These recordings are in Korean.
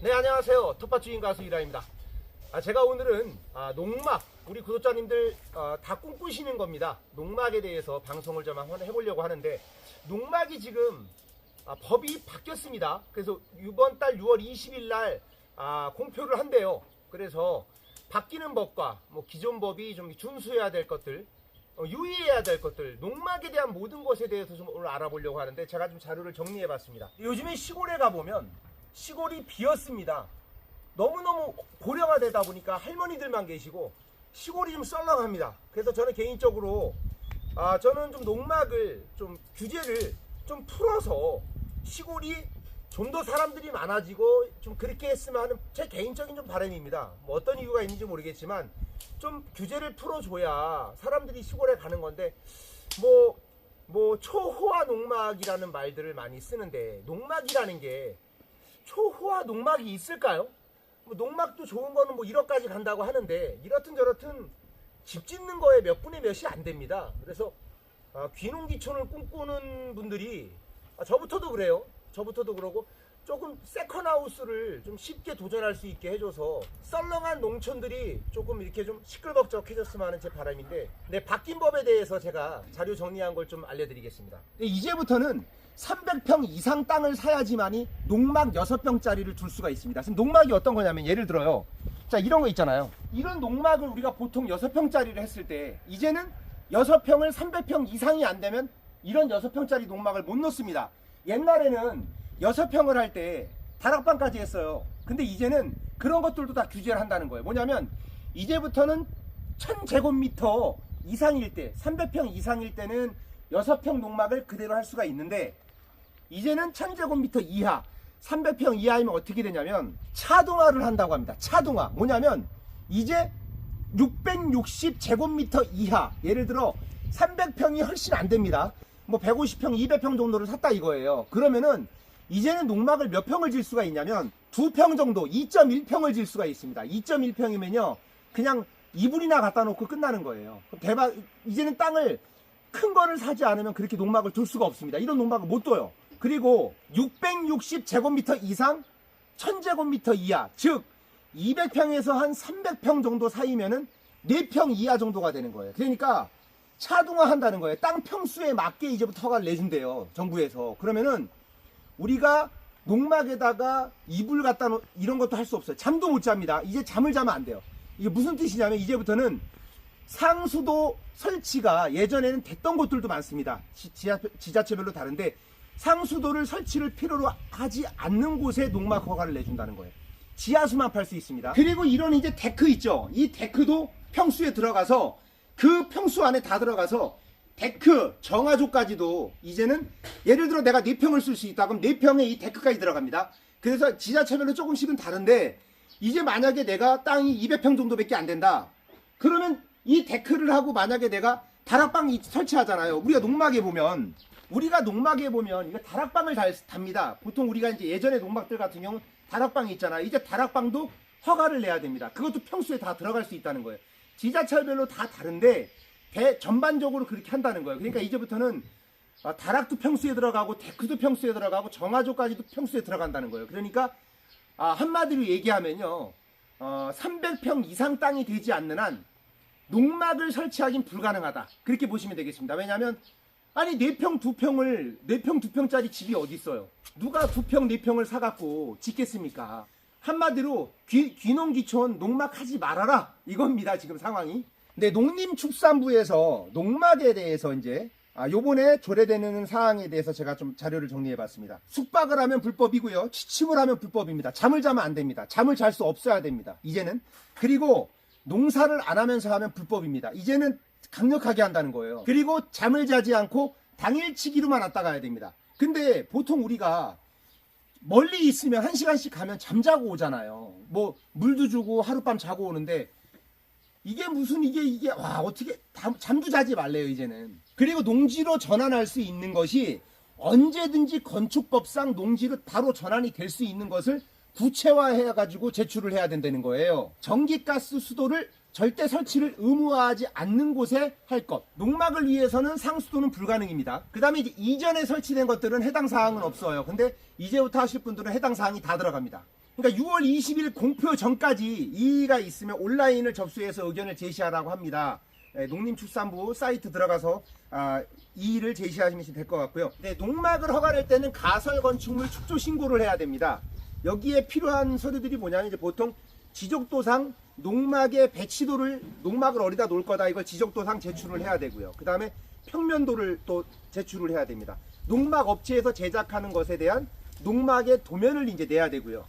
네, 안녕하세요. 텃밭주인 가수 이라입니다. 제가 오늘은 농막, 우리 구독자님들 다 꿈꾸시는 겁니다. 농막에 대해서 방송을 좀 한번 해보려고 하는데, 농막이 지금 법이 바뀌었습니다. 그래서 이번 달 6월 20일 날 공표를 한대요. 그래서 바뀌는 법과 기존 법이 좀 준수해야 될 것들, 유의해야 될 것들, 농막에 대한 모든 것에 대해서 좀 오늘 알아보려고 하는데, 제가 좀 자료를 정리해 봤습니다. 요즘에 시골에 가보면 시골이 비었습니다. 너무너무 고령화 되다 보니까 할머니들만 계시고 시골이 좀 썰렁합니다. 그래서 저는 개인적으로 저는 좀 농막을 좀 규제를 좀 풀어서 시골이 좀 더 사람들이 많아지고 좀 그렇게 했으면 하는 제 개인적인 좀 바람입니다. 뭐 어떤 이유가 있는지 모르겠지만 좀 규제를 풀어줘야 사람들이 시골에 가는 건데, 뭐 초호화 농막이라는 말들을 많이 쓰는데, 농막이라는 게 초호화 농막이 있을까요? 농막도 좋은 거는 1억까지 간다고 하는데, 이렇든 저렇든 집 짓는 거에 몇 분의 몇이 안 됩니다. 그래서 귀농귀촌을 꿈꾸는 분들이, 저부터도 그래요. 저부터도 그러고 조금 세컨하우스를 좀 쉽게 도전할 수 있게 해줘서 썰렁한 농촌들이 조금 이렇게 좀 시끌벅적해졌으면 하는 제 바람인데, 바뀐 법에 대해서 제가 자료 정리한 걸 좀 알려드리겠습니다. 이제부터는 300평 이상 땅을 사야지만이 농막 6평짜리를 둘 수가 있습니다. 지금 농막이 어떤 거냐면, 예를 들어요, 자, 이런 거 있잖아요. 이런 농막을 우리가 보통 6평짜리를 했을 때, 이제는 6평을 300평 이상이 안 되면 이런 6평짜리 농막을 못 놓습니다. 옛날에는 6평을 할 때 다락방까지 했어요. 근데 이제는 그런 것들도 다 규제를 한다는 거예요. 뭐냐면 이제부터는 1000제곱미터 이상일 때, 300평 이상일 때는 6평 농막을 그대로 할 수가 있는데, 이제는 1000제곱미터 이하, 300평 이하이면 어떻게 되냐면 차동화를 한다고 합니다. 차동화. 뭐냐면 이제 660제곱미터 이하, 예를 들어 300평이 훨씬 안 됩니다. 150평, 200평 정도를 샀다 이거예요. 그러면은 이제는 농막을 몇 평을 질 수가 있냐면 2평 정도, 2.1평을 질 수가 있습니다. 2.1평이면요 그냥 이불이나 갖다 놓고 끝나는 거예요. 대박. 이제는 땅을 큰 거를 사지 않으면 그렇게 농막을 둘 수가 없습니다. 이런 농막을 못 둬요. 그리고 660제곱미터 이상, 1000제곱미터 이하, 즉 200평에서 한 300평 정도 사이면은 4평 이하 정도가 되는 거예요. 그러니까 차등화 한다는 거예요. 땅 평수에 맞게 이제부터 허가를 내준대요, 정부에서. 그러면은 우리가 농막에다가 이불 갖다 놓, 이런 것도 할 수 없어요. 잠도 못 잡니다. 이제 잠을 자면 안 돼요. 이게 무슨 뜻이냐면, 이제부터는 상수도 설치가 예전에는 됐던 곳들도 많습니다. 지자체별로 다른데, 상수도를 설치를 필요로 하지 않는 곳에 농막 허가를 내준다는 거예요. 지하수만 팔 수 있습니다. 그리고 이런 이제 데크 있죠. 이 데크도 평수에 들어가서, 그 평수 안에 다 들어가서 데크 정화조까지도 이제는, 예를 들어 내가 4평을 쓸 수 있다 그럼 4평에 이 데크까지 들어갑니다. 그래서 지자체별로 조금씩은 다른데, 이제 만약에 내가 땅이 200평 정도밖에 안 된다 그러면 이 데크를 하고, 만약에 내가 다락방 설치하잖아요. 우리가 농막에 보면 이거 다락방을 답니다. 보통 우리가 이제 예전에 농막들 같은 경우는 다락방이 있잖아요. 이제 다락방도 허가를 내야 됩니다. 그것도 평수에 다 들어갈 수 있다는 거예요. 지자체별로 다 다른데 전반적으로 그렇게 한다는 거예요. 그러니까 이제부터는 다락도 평수에 들어가고 데크도 평수에 들어가고 정화조까지도 평수에 들어간다는 거예요. 그러니까 한마디로 얘기하면요, 300평 이상 땅이 되지 않는 한 농막을 설치하긴 불가능하다, 그렇게 보시면 되겠습니다. 왜냐하면 4평 2평짜리 집이 어디 있어요? 누가 2평 4평을 사갖고 짓겠습니까? 한마디로 귀농귀촌 농막하지 말아라, 이겁니다, 지금 상황이. 근데 농림축산부에서 농막에 대해서 이제 요번에 조례되는 사항에 대해서 제가 좀 자료를 정리해 봤습니다. 숙박을 하면 불법이고요, 취침을 하면 불법입니다. 잠을 자면 안 됩니다. 잠을 잘 수 없어야 됩니다, 이제는. 그리고 농사를 안 하면서 하면 불법입니다. 이제는 강력하게 한다는 거예요. 그리고 잠을 자지 않고 당일치기로만 왔다 가야 됩니다. 근데 보통 우리가 멀리 있으면 1시간씩 가면 잠자고 오잖아요. 물도 주고 하룻밤 자고 오는데, 이게 어떻게 잠도 자지 말래요, 이제는. 그리고 농지로 전환할 수 있는 것이 언제든지 건축법상 농지로 바로 전환이 될 수 있는 것을 구체화해가지고 제출을 해야 된다는 거예요. 전기가스 수도를 절대 설치를 의무화하지 않는 곳에 할 것. 농막을 위해서는 상수도는 불가능입니다. 그 다음에 이제 이전에 설치된 것들은 해당 사항은 없어요. 근데 이제부터 하실 분들은 해당 사항이 다 들어갑니다. 그러니까 6월 20일 공표 전까지 이의가 있으면 온라인을 접수해서 의견을 제시하라고 합니다. 농림축산부 사이트 들어가서 이의를 제시하시면 될 것 같고요. 네, 농막을 허가할 때는 가설건축물 축조 신고를 해야 됩니다. 여기에 필요한 서류들이 뭐냐면 이제 보통 지적도상 농막의 배치도를 농막을 어디다 놓을 거다 이걸 지적도상 제출을 해야 되고요. 그 다음에 평면도를 또 제출을 해야 됩니다. 농막 업체에서 제작하는 것에 대한 농막의 도면을 이제 내야 되고요.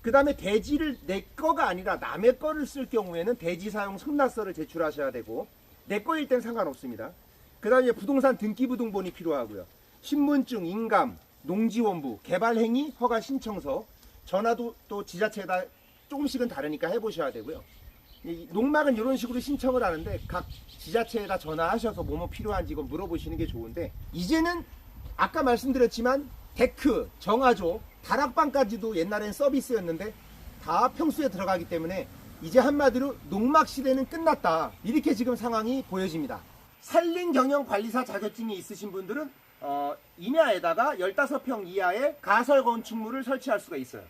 그 다음에 대지를 내 거가 아니라 남의 거를 쓸 경우에는 대지 사용 승낙서를 제출하셔야 되고 내 거일 땐 상관없습니다. 그 다음에 부동산 등기부등본이 필요하고요. 신분증, 인감, 농지원부, 개발행위, 허가 신청서, 전화도 또 지자체에다 조금씩은 다르니까 해보셔야 되고요. 이 농막은 이런 식으로 신청을 하는데 각 지자체에다 전화하셔서 뭐뭐 필요한지 이건 물어보시는 게 좋은데 이제는 아까 말씀드렸지만 데크, 정화조, 다락방까지도 옛날엔 서비스였는데 다 평수에 들어가기 때문에 이제 한마디로 농막 시대는 끝났다. 이렇게 지금 상황이 보여집니다. 산림경영관리사 자격증이 있으신 분들은 임야에다가 15평 이하의 가설 건축물을 설치할 수가 있어요.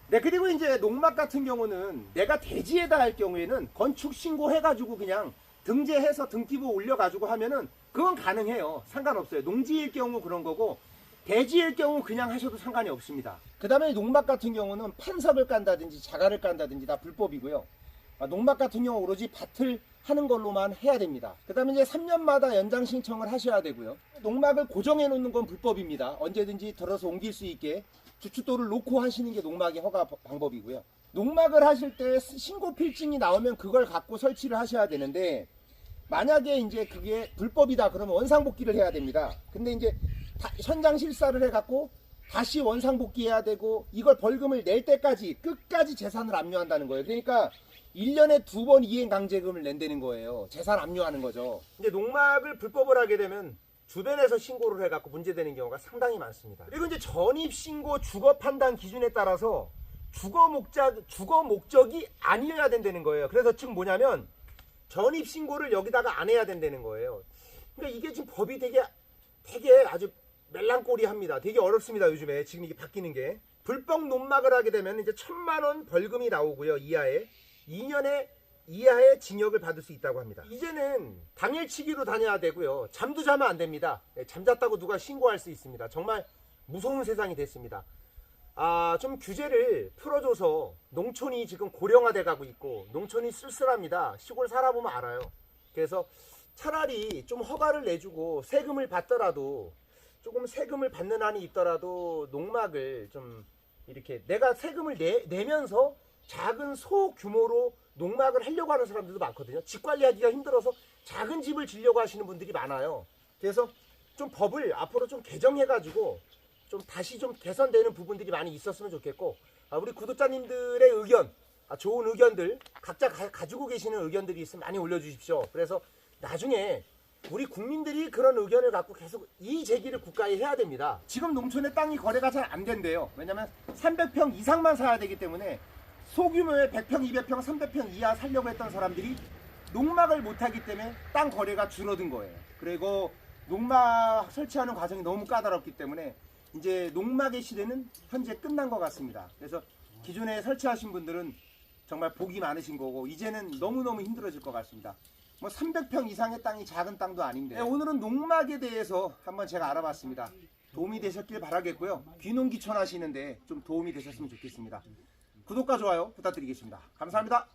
네, 그리고 이제 농막 같은 경우는 내가 대지에다 할 경우에는 건축 신고해가지고 그냥 등재해서 등기부 올려가지고 하면은 그건 가능해요. 상관없어요. 농지일 경우 그런 거고 대지일 경우 그냥 하셔도 상관이 없습니다. 그 다음에 농막 같은 경우는 판석을 깐다든지 자갈을 깐다든지 다 불법이고요. 농막 같은 경우 오로지 밭을 하는 걸로만 해야 됩니다. 그 다음에 이제 3년마다 연장 신청을 하셔야 되고요. 농막을 고정해 놓는 건 불법입니다. 언제든지 들어서 옮길 수 있게 주춧돌을 놓고 하시는 게 농막의 허가 방법이고요. 농막을 하실 때 신고 필증이 나오면 그걸 갖고 설치를 하셔야 되는데 만약에 이제 그게 불법이다 그러면 원상복귀를 해야 됩니다. 근데 이제 현장 실사를 해갖고 다시 원상복귀해야 되고 이걸 벌금을 낼 때까지 끝까지 재산을 압류한다는 거예요. 그러니까 1년에 2번 이행강제금을 낸다는 거예요. 재산 압류하는 거죠. 이제 농막을 불법을 하게 되면 주변에서 신고를 해갖고 문제되는 경우가 상당히 많습니다. 그리고 이제 전입신고 주거 판단 기준에 따라서 주거 목적이 아니어야 된다는 거예요. 그래서 지금 뭐냐면 전입신고를 여기다가 안 해야 된다는 거예요. 그러니까 이게 지금 법이 되게 아주 멜랑꼬리합니다. 되게 어렵습니다. 요즘에 지금 이게 바뀌는 게. 불법 농막을 하게 되면 이제 1,000만 원 벌금이 나오고요. 이하에 2년의 이하의 징역을 받을 수 있다고 합니다. 이제는 당일치기로 다녀야 되고요. 잠도 자면 안 됩니다. 잠잤다고 누가 신고할 수 있습니다. 정말 무서운 세상이 됐습니다. 좀 규제를 풀어줘서 농촌이 지금 고령화돼 가고 있고 농촌이 쓸쓸합니다. 시골 살아보면 알아요. 그래서 차라리 좀 허가를 내주고 세금을 받더라도 조금 세금을 받는 한이 있더라도 농막을 좀 이렇게 내가 세금을 내면서 작은 소규모로 농막을 하려고 하는 사람들도 많거든요. 집 관리하기가 힘들어서 작은 집을 지려고 하시는 분들이 많아요. 그래서 좀 법을 앞으로 좀 개정해가지고 좀 다시 좀 개선되는 부분들이 많이 있었으면 좋겠고 우리 구독자님들의 의견, 좋은 의견들 각자 가지고 계시는 의견들이 있으면 많이 올려주십시오. 그래서 나중에 우리 국민들이 그런 의견을 갖고 계속 이의 제기를 국가에 해야 됩니다. 지금 농촌의 땅이 거래가 잘 안 된대요. 왜냐면 300평 이상만 사야 되기 때문에 소규모의 100평, 200평, 300평 이하 살려고 했던 사람들이 농막을 못하기 때문에 땅 거래가 줄어든 거예요. 그리고 농막 설치하는 과정이 너무 까다롭기 때문에 이제 농막의 시대는 현재 끝난 것 같습니다. 그래서 기존에 설치하신 분들은 정말 복이 많으신 거고 이제는 너무너무 힘들어질 것 같습니다. 뭐 300평 이상의 땅이 작은 땅도 아닌데 오늘은 농막에 대해서 한번 제가 알아봤습니다. 도움이 되셨길 바라겠고요. 귀농귀촌 하시는데 좀 도움이 되셨으면 좋겠습니다. 구독과 좋아요 부탁드리겠습니다. 감사합니다.